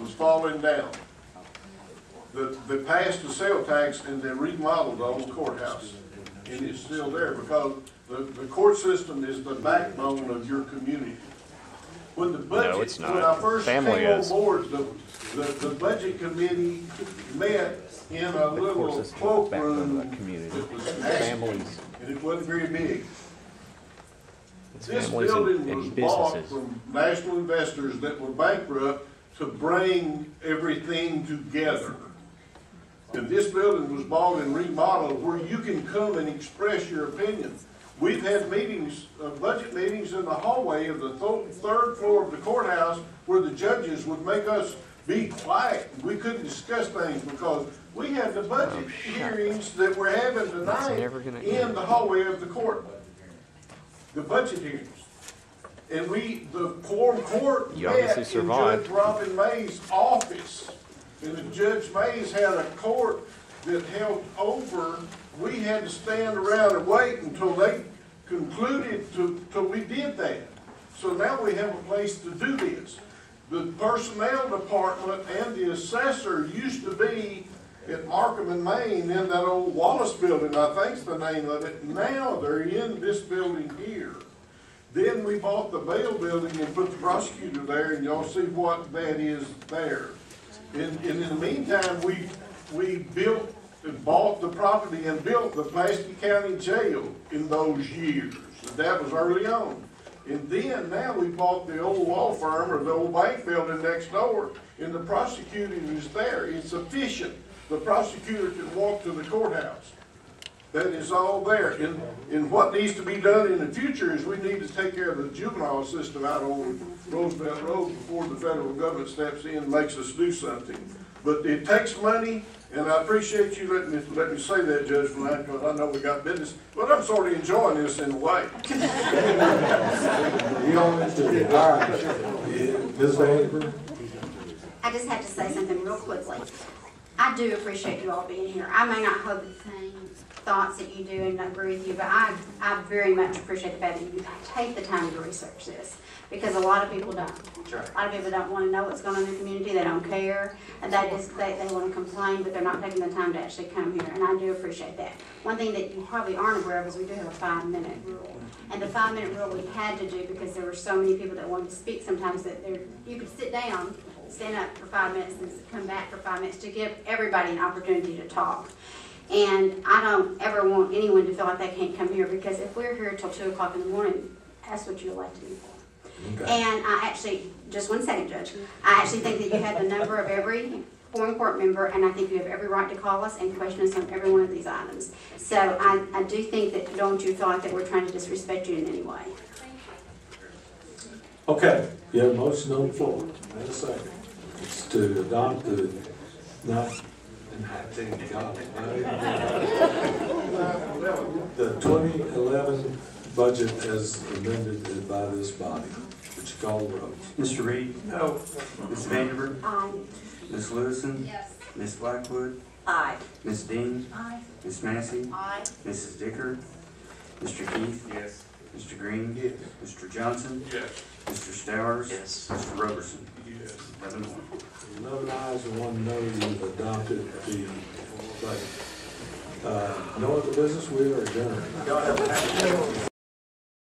was falling down. They passed the sale tax and they remodeled the old courthouse. And it's still there because the court system is the backbone of your community. When the budget, No, it's not. when I first Family came on is. board, the budget committee met in a little cloakroom that was Families. and it wasn't very big. It's This families building and was bought businesses. from national investors that were bankrupt to bring everything together. And this building was bought and remodeled where you can come and express your opinion. We've had meetings, budget meetings in the hallway of the third floor of the courthouse where the judges would make us be quiet. We couldn't discuss things because we had the budget hearings that we're having tonight in the hallway of the court. The budget hearings. And the Quorum Court met in Judge Robin May's office. And Judge Mays had a court that held over. We had to stand around and wait until they concluded till we did that. So now we have a place to do this. The personnel department and the assessor used to be at Markham and Main in that old Wallace building, I think's the name of it. Now they're in this building here. Then we bought the bail building and put the prosecutor there, and y'all see what that is there. And in the meantime, we built and bought the property and built the Pulaski County Jail in those years. That was early on. And then now we bought the old law firm or the old bank building next door, and the prosecutor is there. It's efficient. The prosecutor can walk to the courthouse. That is all there. And what needs to be done in the future is we need to take care of the juvenile system out on Roosevelt Road before the federal government steps in and makes us do something. But it takes money, and I appreciate you letting me say that, Judge Blunt, because I know we got business. But I'm sort of enjoying this in a way. You don't want to. All right. Ms. Vandenberg? I just have to say something real quickly. I do appreciate you all being here. I may not have the same thoughts that you do and agree with you, but I very much appreciate the fact that you take the time to research this, because a lot of people don't. A lot of people don't want to know what's going on in their community. They don't care, and they want to complain, but they're not taking the time to actually come here, and I do appreciate that. One thing that you probably aren't aware of is we do have a 5-minute rule, and the 5-minute rule we had to do because there were so many people that wanted to speak sometimes that you could sit down, stand up for 5 minutes, and come back for 5 minutes to give everybody an opportunity to talk. And I don't ever want anyone to feel like they can't come here, because if we're here till 2 o'clock in the morning, that's what you're elected for. Okay. And I actually, just 1 second, Judge, I actually think that you have the number of every Quorum Court member, and I think you have every right to call us and question us on every one of these items. So I do think that don't you feel like that we're trying to disrespect you in any way. Okay, you have a motion on the floor. Wait a second. It's to adopt the the 2011 budget as amended by this body. Would you call the roll? Mr. Reed? No. Ms. Vandenberg? Aye. Ms. Lewison? Yes. Ms. Blackwood? Aye. Ms. Dean? Aye. Ms. Massey? Aye. Mrs. Dicker? Mr. Keith? Yes. Mr. Green? Yes. Mr. Johnson? Yes. Mr. Stowers? Yes. Mr. Roberson? Yes. 11-1. 11 ayes and 1 no, you've adopted the budget. No other business, we are adjourned.